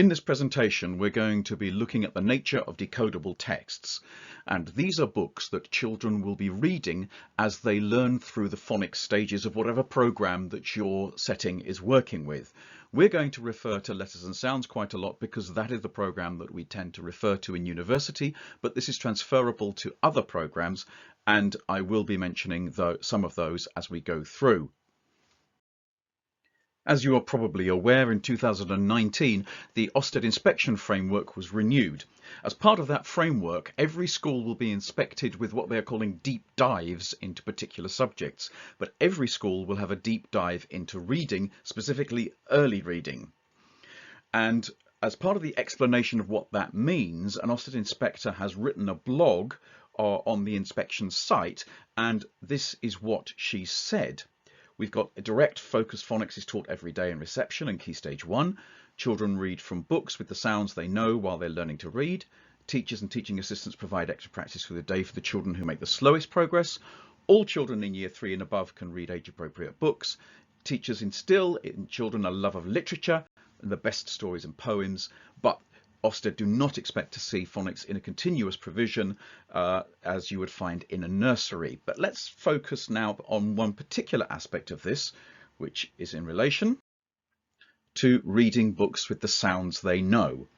In this presentation, we're going to be looking at the nature of decodable texts, and these are books that children will be reading as they learn through the phonics stages of whatever program that your setting is working with. We're going to refer to letters and sounds quite a lot because that is the program that we tend to refer to in university, but this is transferable to other programs, and I will be mentioning some of those as we go through. As you are probably aware, in 2019, the Ofsted inspection framework was renewed. As part of that framework, every school will be inspected with what they're calling deep dives into particular subjects, but every school will have a deep dive into reading, specifically early reading. And as part of the explanation of what that means, an Ofsted inspector has written a blog on the inspection site, and this is what she said. We've got a direct focus phonics is taught every day in reception and Key Stage 1. Children read from books with the sounds they know while they're learning to read. Teachers and teaching assistants provide extra practice through the day for the children who make the slowest progress. All children in Year 3 and above can read age-appropriate books. Teachers instill in children a love of literature and the best stories and poems, but Ofsted do not expect to see phonics in a continuous provision as you would find in a nursery. But let's focus now on one particular aspect of this, which is in relation to reading books with the sounds they know.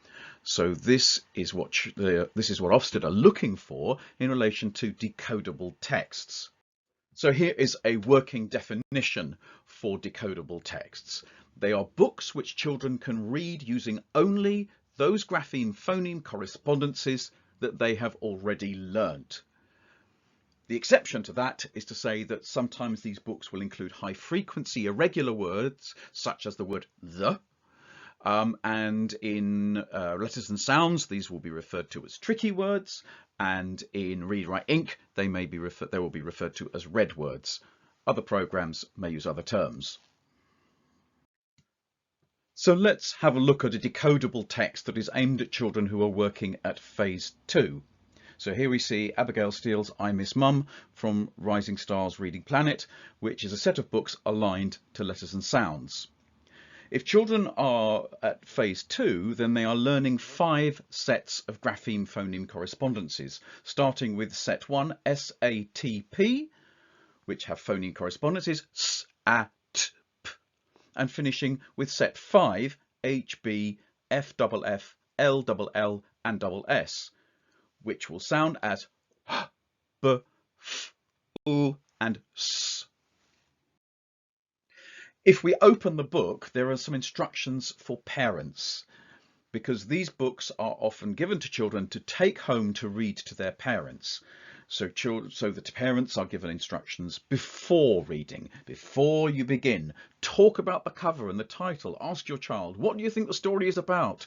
So this is what Ofsted are looking for in relation to decodable texts. So here is a working definition for decodable texts. They are books which children can read using only those grapheme-phoneme correspondences that they have already learnt. The exception to that is to say that sometimes these books will include high-frequency irregular words, such as the word the, and in letters and sounds, these will be referred to as tricky words, and in Read Write Inc, they will be referred to as red words. Other programs may use other terms. So let's have a look at a decodable text that is aimed at children who are working at phase 2. So here we see Abigail Steele's I Miss Mum from Rising Stars Reading Planet, which is a set of books aligned to letters and sounds. If children are at phase 2, then they are learning 5 sets of grapheme-phoneme correspondences, starting with set 1, S-A-T-P, which have phoneme correspondences, S, A, T, and finishing with set 5, HB, FFF, LLL, and SS, which will sound as H, B, F, U, and S. If we open the book, there are some instructions for parents, because these books are often given to children to take home to read to their parents. So that parents are given instructions before reading, before you begin. Talk about the cover and the title. Ask your child, what do you think the story is about?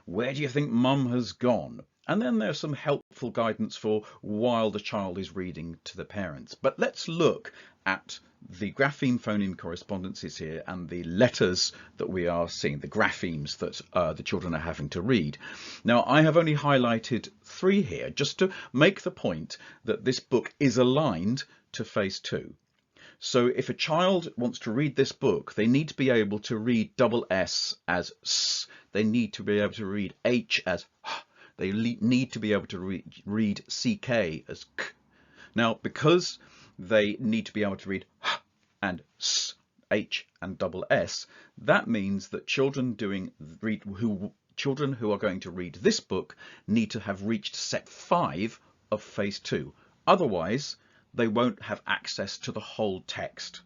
Where do you think mum has gone? And then there's some helpful guidance for while the child is reading to the parents. But let's look at the grapheme-phoneme correspondences here and the letters that we are seeing, the graphemes that the children are having to read. Now, I have only highlighted 3 here just to make the point that this book is aligned to phase 2. So if a child wants to read this book, they need to be able to read double S as S. They need to be able to read H as H. They need to be able to read CK as K. Now, because they need to be able to read H and S, H and double S, that means that children who are going to read this book need to have reached set 5 of phase 2. Otherwise, they won't have access to the whole text.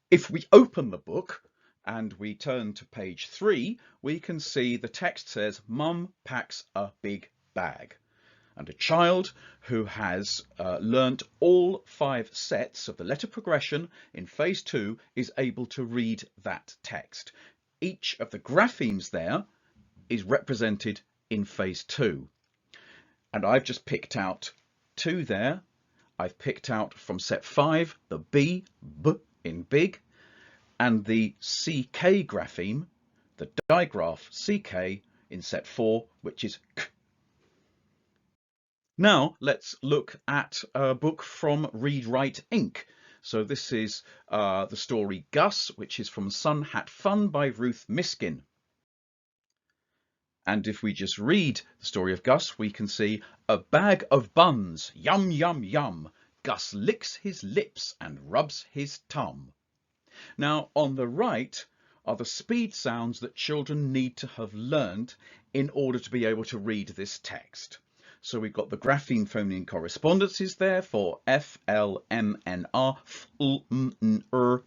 If we open the book and we turn to page 3, we can see the text says, Mum packs a big bag. And a child who has learnt all 5 sets of the letter progression in phase 2 is able to read that text. Each of the graphemes there is represented in phase 2. And I've just picked out 2 there. I've picked out from set 5 the B in big, and the CK grapheme, the digraph CK in set 4, which is K. Now let's look at a book from Read Write Inc. So this is the story Gus, which is from Sun Hat Fun by Ruth Miskin. And if we just read the story of Gus, we can see a bag of buns, yum, yum, yum. Gus licks his lips and rubs his tum. Now, on the right are the speed sounds that children need to have learned in order to be able to read this text. So we've got the grapheme phoneme correspondences there for F, L, M, N, R, F, L, M, N, R,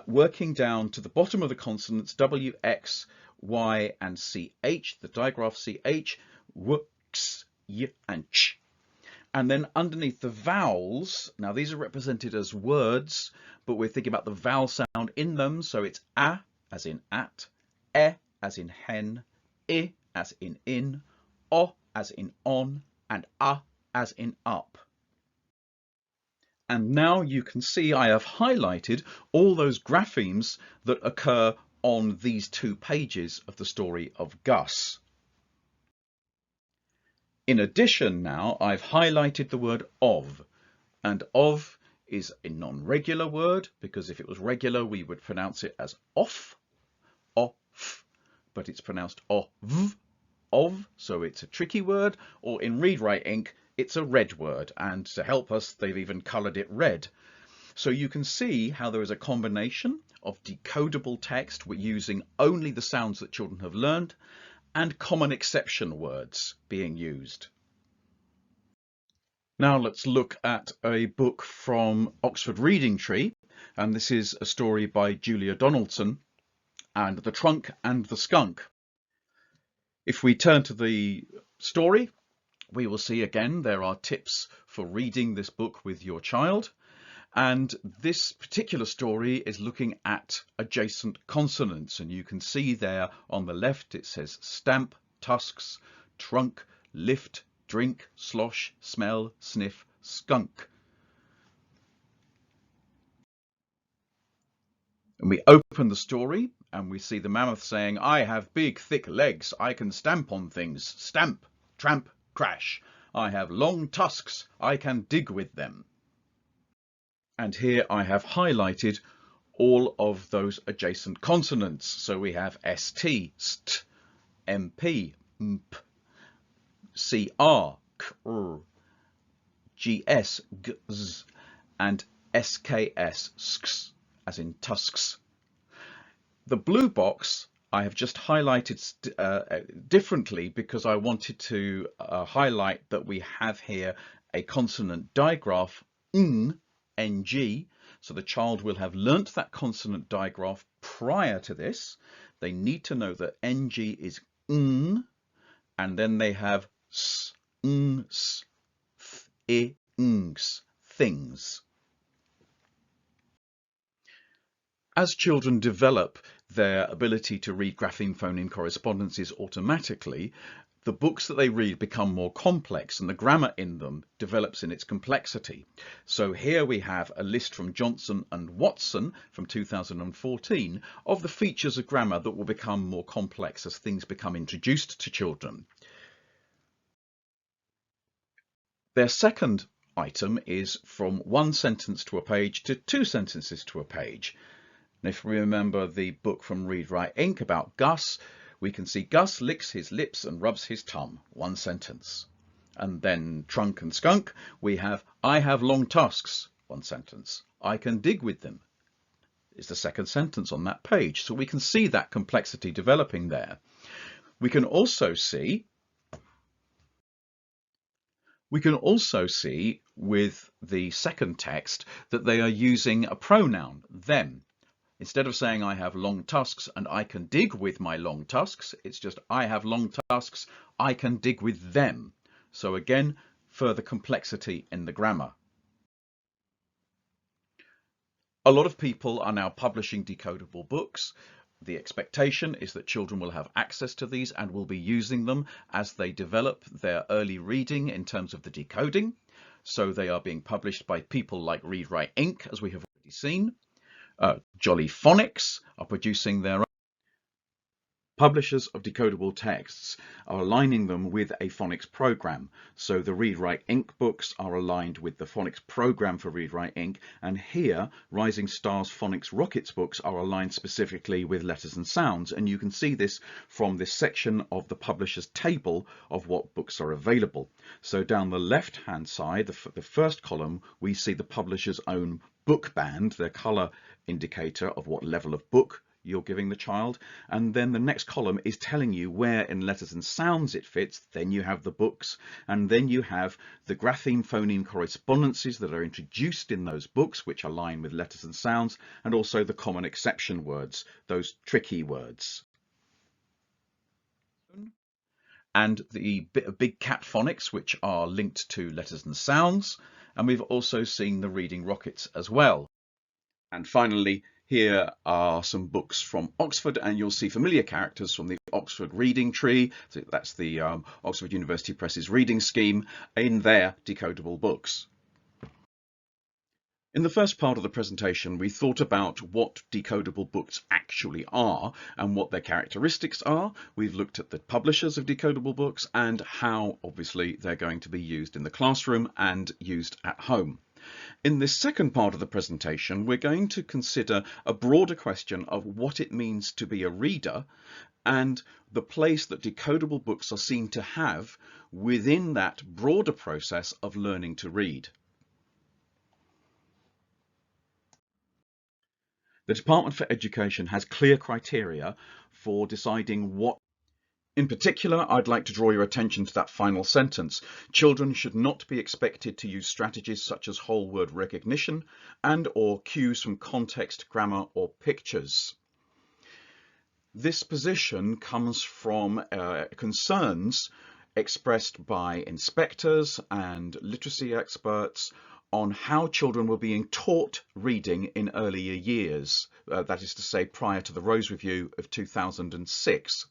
working down to the bottom of the consonants W, X, Y, and CH, the digraph CH, W, X, Y, and Ch. And then underneath the vowels, now these are represented as words, but we're thinking about the vowel sound in them. So it's A as in at, E as in hen, I as in, O as in on, and A as in up. And now you can see I have highlighted all those graphemes that occur on these 2 pages of the story of Gus. In addition, now I've highlighted the word of, and of is a non-regular word, because if it was regular we would pronounce it as off, but it's pronounced of, so it's a tricky word, or in Read Write Inc it's a red word, and to help us they've even coloured it red. So you can see how there is a combination of decodable text using only the sounds that children have learned, and common exception words being used. Now let's look at a book from Oxford Reading Tree, and this is a story by Julia Donaldson, and The Trunk and the Skunk. If we turn to the story, we will see again there are tips for reading this book with your child, and this particular story is looking at adjacent consonants, and you can see there on the left it says stamp, tusks, trunk, lift, drink, slosh, smell, sniff, skunk. And we open the story and we see the mammoth saying, I have big thick legs, I can stamp on things, stamp, tramp, crash. I have long tusks, I can dig with them. And here I have highlighted all of those adjacent consonants. So we have ST, st, MP, mp, CR, kr, GS, gz, and SKS, sks, as in tusks. The blue box I have just highlighted differently because I wanted to highlight that we have here a consonant digraph, ng, so the child will have learnt that consonant digraph prior to this. They need to know that ng is ng, and then they have s, ng, s, th, I, ngs, things. As children develop their ability to read grapheme phoneme correspondences automatically, the books that they read become more complex and the grammar in them develops in its complexity. So here we have a list from Johnson and Watson from 2014 of the features of grammar that will become more complex as things become introduced to children. Their second item is from 1 sentence to a page to 2 sentences to a page. And if we remember the book from Read Write Inc about Gus, we can see Gus licks his lips and rubs his tum, 1 sentence. And then Trunk and Skunk, we have I have long tusks, 1 sentence. I can dig with them is the 2nd sentence on that page. So we can see that complexity developing there. We can also see with the second text that they are using a pronoun, them. Instead of saying I have long tusks and I can dig with my long tusks, it's just I have long tusks, I can dig with them. So again, further complexity in the grammar. A lot of people are now publishing decodable books. The expectation is that children will have access to these and will be using them as they develop their early reading in terms of the decoding. So they are being published by people like Read Write Inc, as we have already seen. Jolly Phonics are producing their own. Publishers of decodable texts are aligning them with a phonics program. So the Read Write Inc. books are aligned with the phonics program for Read Write Inc. And here, Rising Stars Phonics Rockets books are aligned specifically with letters and sounds. And you can see this from this section of the publishers table of what books are available. So down the left-hand side, the first column, we see the publisher's own book band, their color indicator of what level of book you're giving the child, and then the next column is telling you where in letters and sounds it fits. Then you have the books, and then you have the grapheme phoneme correspondences that are introduced in those books which align with letters and sounds, and also the common exception words, those tricky words. And the big cat phonics, which are linked to letters and sounds, and we've also seen the reading rockets as well. And finally, here are some books from Oxford, and you'll see familiar characters from the Oxford Reading Tree. So that's the Oxford University Press's reading scheme in their decodable books. In the first part of the presentation, we thought about what decodable books actually are and what their characteristics are. We've looked at the publishers of decodable books and how, obviously, they're going to be used in the classroom and used at home. In this second part of the presentation, we're going to consider a broader question of what it means to be a reader and the place that decodable books are seen to have within that broader process of learning to read. The Department for Education has clear criteria for deciding what. In particular, I'd like to draw your attention to that final sentence. Children should not be expected to use strategies such as whole word recognition and/or cues from context, grammar, or pictures. This position comes from concerns expressed by inspectors and literacy experts on how children were being taught reading in earlier years, that is to say prior to the Rose Review of 2006.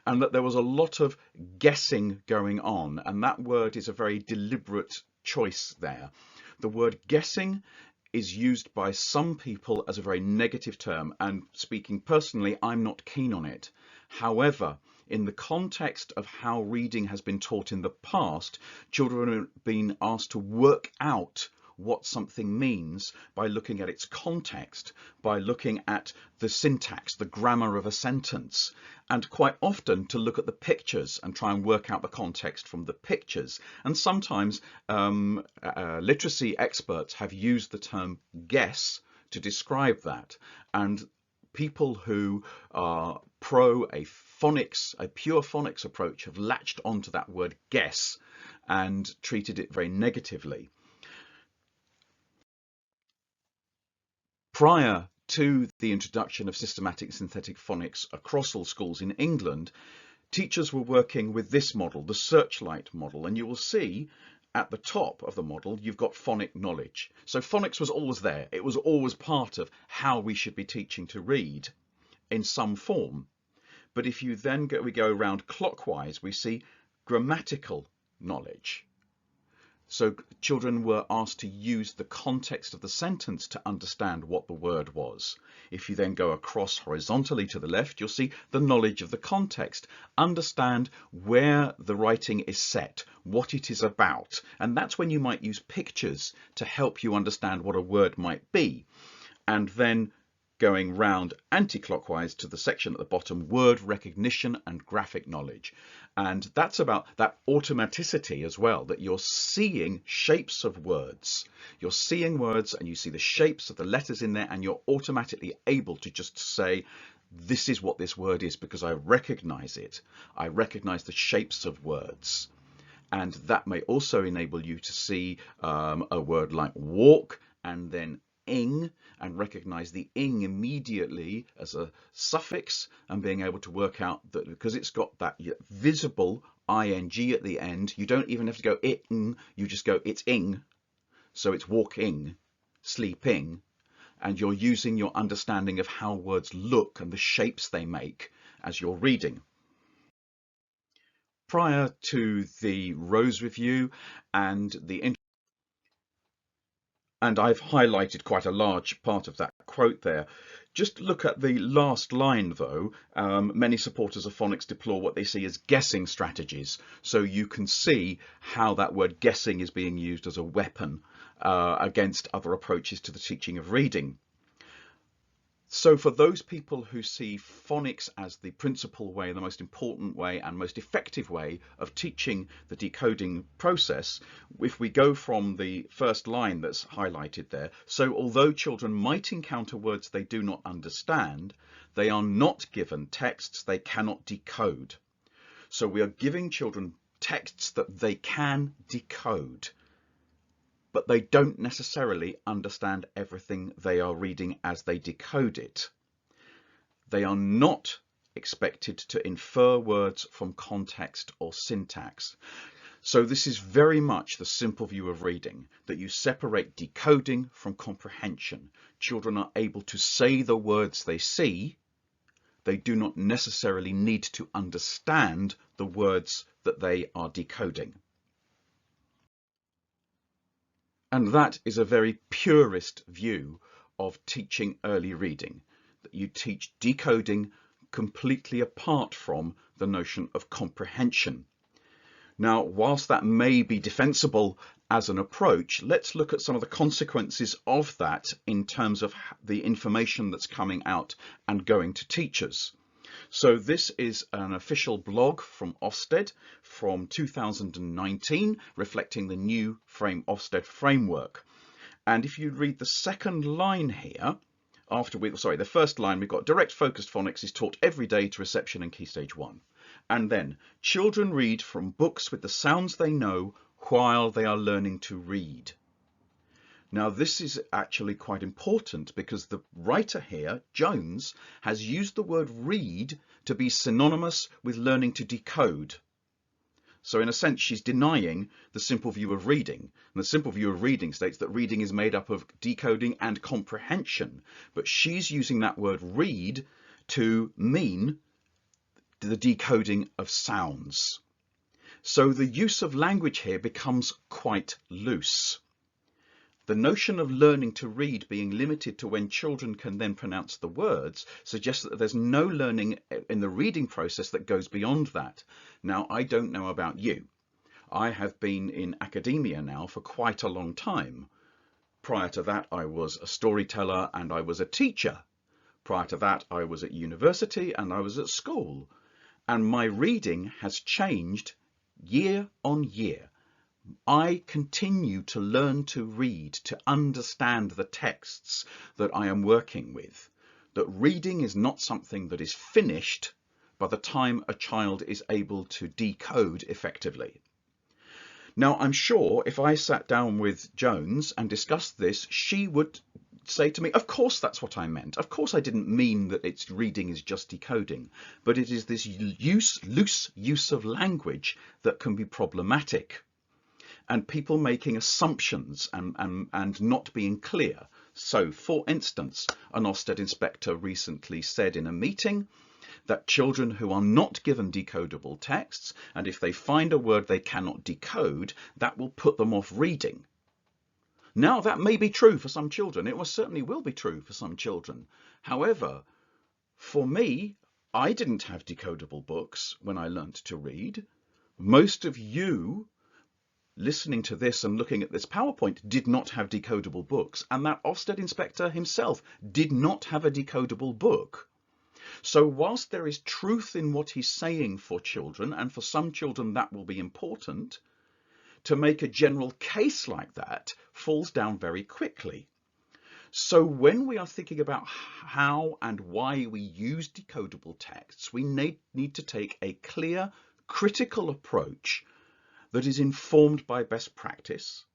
And that there was a lot of guessing going on, and that word is a very deliberate choice there. The word guessing is used by some people as a very negative term, and speaking personally, I'm not keen on it. However, in the context of how reading has been taught in the past, children have been asked to work out what something means by looking at its context, by looking at the syntax, the grammar of a sentence, and quite often to look at the pictures and try and work out the context from the pictures. And sometimes literacy experts have used the term guess to describe that. And people who are pro a pure phonics approach have latched onto that word guess and treated it very negatively. Prior to the introduction of systematic synthetic phonics across all schools in England, teachers were working with this model, the Searchlight model, and you will see at the top of the model you've got phonic knowledge. So phonics was always there. It was always part of how we should be teaching to read in some form. But if you then go around clockwise, we see grammatical knowledge. So children were asked to use the context of the sentence to understand what the word was. If you then go across horizontally to the left, you'll see the knowledge of the context. Understand where the writing is set, what it is about. And that's when you might use pictures to help you understand what a word might be. And then going round anti-clockwise to the section at the bottom, word recognition and graphic knowledge. And that's about that automaticity as well, that you're seeing shapes of words. You're seeing words and you see the shapes of the letters in there, and you're automatically able to just say, this is what this word is because I recognize it. I recognize the shapes of words. And that may also enable you to see a word like walk and then ing, and recognize the ing immediately as a suffix, and being able to work out that because it's got that visible ing at the end, you don't even have to go it-ing, you just go it's ing. So it's walking, sleeping, and you're using your understanding of how words look and the shapes they make as you're reading. Prior to the Rose Review and I've highlighted quite a large part of that quote there, Just look at the last line though. Many supporters of phonics deplore what they see as guessing strategies. So you can see how that word guessing is being used as a weapon against other approaches to the teaching of reading. So for those people who see phonics as the principal way, the most important way and most effective way of teaching the decoding process, if we go from the first line that's highlighted there, so although children might encounter words they do not understand, they are not given texts they cannot decode. So we are giving children texts that they can decode, but they don't necessarily understand everything they are reading as they decode it. They are not expected to infer words from context or syntax. So this is very much the simple view of reading, that you separate decoding from comprehension. Children are able to say the words they see. They do not necessarily need to understand the words that they are decoding. And that is a very purist view of teaching early reading, that you teach decoding completely apart from the notion of comprehension. Now, whilst that may be defensible as an approach, let's look at some of the consequences of that in terms of the information that's coming out and going to teachers. So this is an official blog from Ofsted from 2019, reflecting the new Ofsted framework. And if you read the second line here, the first line, we've got direct focused phonics is taught every day to reception and key stage 1. And then children read from books with the sounds they know while they are learning to read. Now this is actually quite important because the writer here, Jones, has used the word read to be synonymous with learning to decode. So in a sense, she's denying the simple view of reading. And the simple view of reading states that reading is made up of decoding and comprehension. But she's using that word read to mean the decoding of sounds. So the use of language here becomes quite loose. The notion of learning to read being limited to when children can then pronounce the words suggests that there's no learning in the reading process that goes beyond that. Now, I don't know about you. I have been in academia now for quite a long time. Prior to that, I was a storyteller and I was a teacher. Prior to that, I was at university and I was at school. And my reading has changed year on year. I continue to learn to read, to understand the texts that I am working with. That reading is not something that is finished by the time a child is able to decode effectively. Now, I'm sure if I sat down with Jones and discussed this, she would say to me, of course that's what I meant. Of course I didn't mean that it's reading is just decoding, but it is this loose use of language that can be problematic. And people making assumptions and not being clear. So, for instance, an Ofsted inspector recently said in a meeting that children who are not given decodable texts, and if they find a word they cannot decode, that will put them off reading. Now, that may be true for some children. It certainly will be true for some children. However, for me, I didn't have decodable books when I learnt to read. Most of you listening to this and looking at this PowerPoint did not have decodable books, and that Ofsted inspector himself did not have a decodable book. So whilst there is truth in what he's saying for children, and for some children that will be important, to make a general case like that falls down very quickly. So when we are thinking about how and why we use decodable texts, we need to take a clear, critical approach that is informed by best practice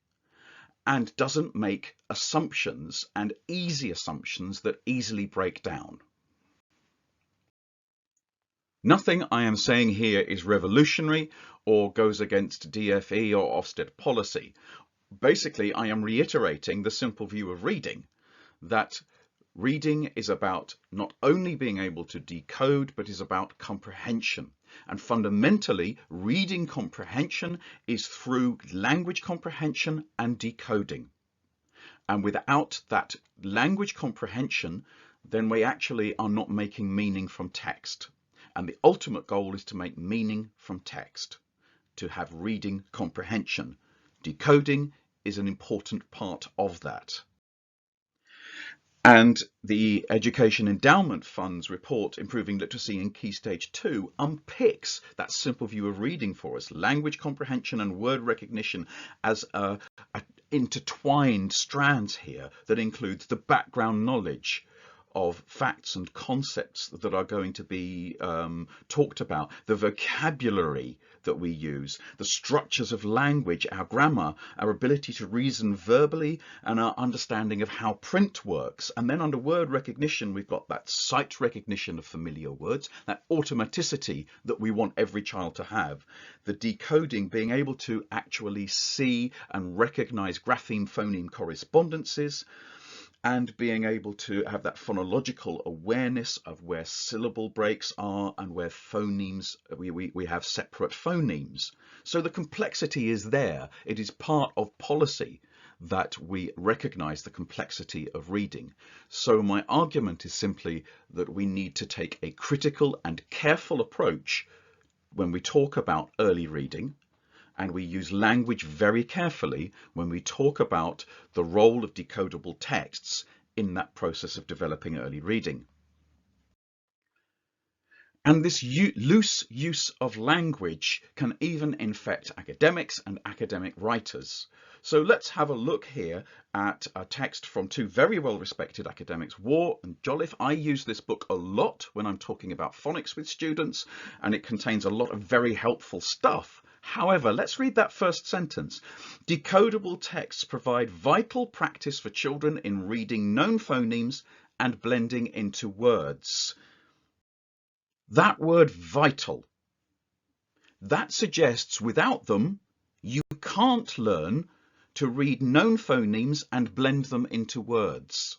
and doesn't make assumptions and easy assumptions that easily break down. Nothing I am saying here is revolutionary or goes against DFE or Ofsted policy. Basically, I am reiterating the simple view of reading, that reading is about not only being able to decode, but is about comprehension. And fundamentally, reading comprehension is through language comprehension and decoding. And without that language comprehension, then we actually are not making meaning from text. And the ultimate goal is to make meaning from text, to have reading comprehension. Decoding is an important part of that. And the Education Endowment Fund's report, Improving Literacy in Key Stage 2, unpicks that simple view of reading for us, language comprehension and word recognition, as a intertwined strands here that includes the background knowledge of facts and concepts that are going to be talked about, the vocabulary that we use, the structures of language, our grammar, our ability to reason verbally, and our understanding of how print works. And then under word recognition, we've got that sight recognition of familiar words, that automaticity that we want every child to have, the decoding, being able to actually see and recognize grapheme phoneme correspondences, and being able to have that phonological awareness of where syllable breaks are and where phonemes, we have separate phonemes. So the complexity is there. It is part of policy that we recognize the complexity of reading. So my argument is simply that we need to take a critical and careful approach when we talk about early reading, and we use language very carefully when we talk about the role of decodable texts in that process of developing early reading. And this loose use of language can even infect academics and academic writers. So let's have a look here at a text from two very well-respected academics, Waugh and Jolliffe. I use this book a lot when I'm talking about phonics with students, and it contains a lot of very helpful stuff. However, let's read that first sentence. Decodable texts provide vital practice for children in reading known phonemes and blending into words. That word vital, that suggests without them, you can't learn to read known phonemes and blend them into words,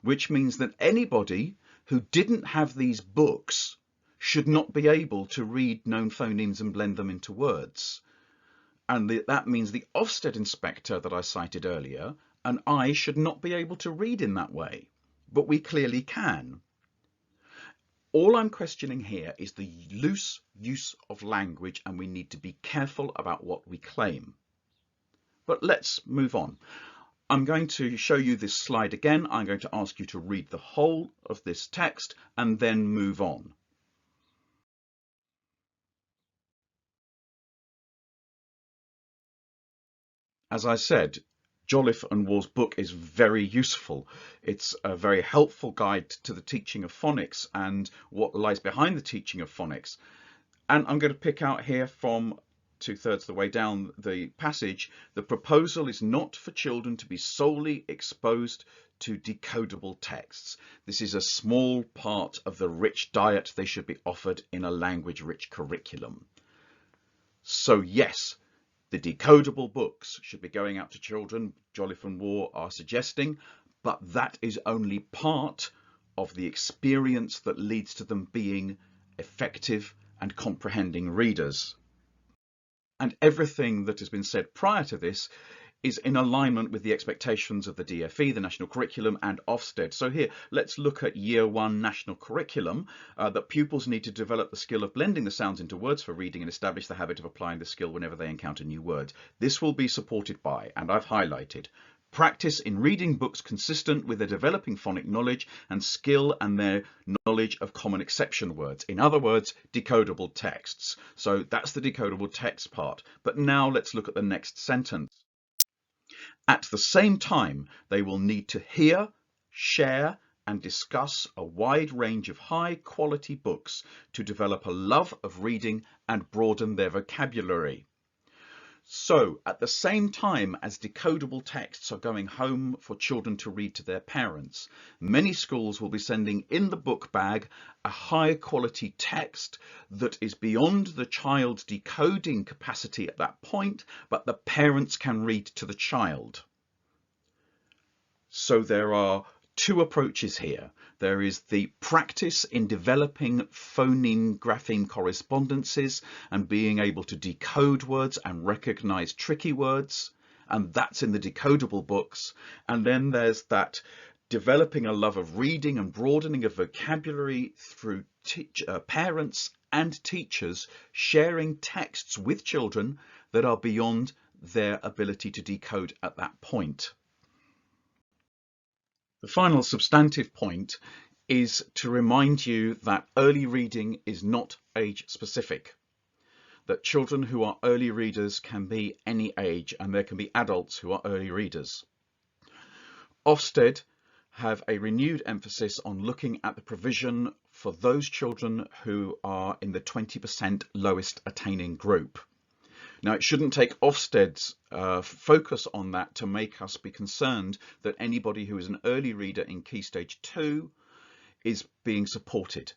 which means that anybody who didn't have these books should not be able to read known phonemes and blend them into words. And that means the Ofsted inspector that I cited earlier and I should not be able to read in that way, but we clearly can. All I'm questioning here is the loose use of language, and we need to be careful about what we claim. But let's move on. I'm going to show you this slide again. I'm going to ask you to read the whole of this text and then move on. As I said, Jolliffe and Waugh's book is very useful. It's a very helpful guide to the teaching of phonics and what lies behind the teaching of phonics. And I'm going to pick out here from 2/3 of the way down the passage, the proposal is not for children to be solely exposed to decodable texts. This is a small part of the rich diet they should be offered in a language-rich curriculum. So yes, the decodable books should be going out to children, Jolliffe and Waugh are suggesting, but that is only part of the experience that leads to them being effective and comprehending readers. And everything that has been said prior to this is in alignment with the expectations of the DFE, the National Curriculum, and Ofsted. So here, let's look at Year 1 National Curriculum, that pupils need to develop the skill of blending the sounds into words for reading and establish the habit of applying the skill whenever they encounter new words. This will be supported by, and I've highlighted, practice in reading books consistent with their developing phonic knowledge and skill and their knowledge of common exception words. In other words, decodable texts. So that's the decodable text part. But now let's look at the next sentence. At the same time, they will need to hear, share, and discuss a wide range of high-quality books to develop a love of reading and broaden their vocabulary. So, at the same time as decodable texts are going home for children to read to their parents, many schools will be sending in the book bag a high-quality text that is beyond the child's decoding capacity at that point, but the parents can read to the child. So there are two approaches here. There is the practice in developing phoneme grapheme correspondences and being able to decode words and recognize tricky words, and that's in the decodable books. And then there's that developing a love of reading and broadening of vocabulary through parents and teachers sharing texts with children that are beyond their ability to decode at that point. The final substantive point is to remind you that early reading is not age specific, that children who are early readers can be any age, and there can be adults who are early readers. Ofsted have a renewed emphasis on looking at the provision for those children who are in the 20% lowest attaining group. Now, it shouldn't take Ofsted's focus on that to make us be concerned that anybody who is an early reader in Key Stage 2 is being supported.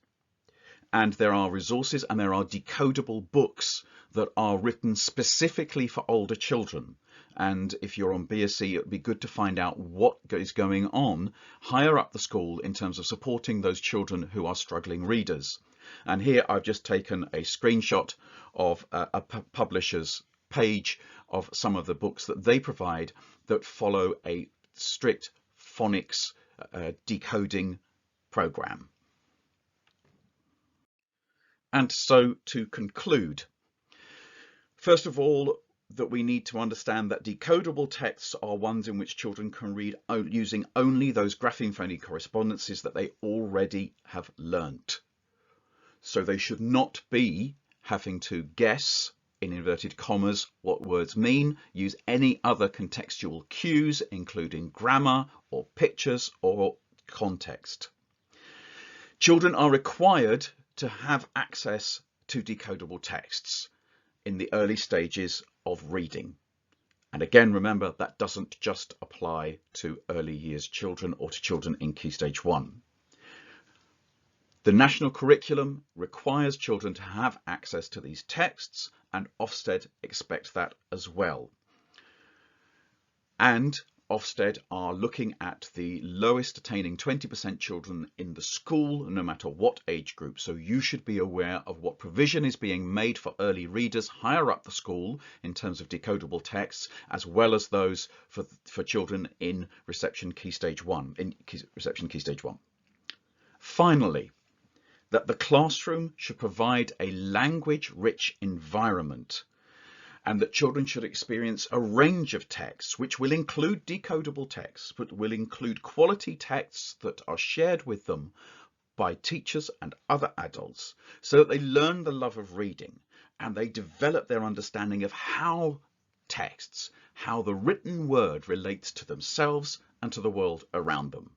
And there are resources and there are decodable books that are written specifically for older children. And if you're on BSc, it would be good to find out what is going on higher up the school in terms of supporting those children who are struggling readers. And here I've just taken a screenshot of a publisher's page of some of the books that they provide that follow a strict phonics decoding program. And so to conclude, first of all, that we need to understand that decodable texts are ones in which children can read using only those grapheme-phoneme correspondences that they already have learnt. So they should not be having to guess, in inverted commas, what words mean, use any other contextual cues, including grammar or pictures or context. Children are required to have access to decodable texts in the early stages of reading. And again, remember, that doesn't just apply to early years children or to children in Key Stage 1. The national curriculum requires children to have access to these texts, and Ofsted expect that as well. And Ofsted are looking at the lowest attaining 20% children in the school, no matter what age group. So you should be aware of what provision is being made for early readers higher up the school in terms of decodable texts, as well as those for children in Reception Key Stage 1. Finally, that the classroom should provide a language-rich environment, and that children should experience a range of texts, which will include decodable texts, but will include quality texts that are shared with them by teachers and other adults, so that they learn the love of reading and they develop their understanding of how the written word relates to themselves and to the world around them.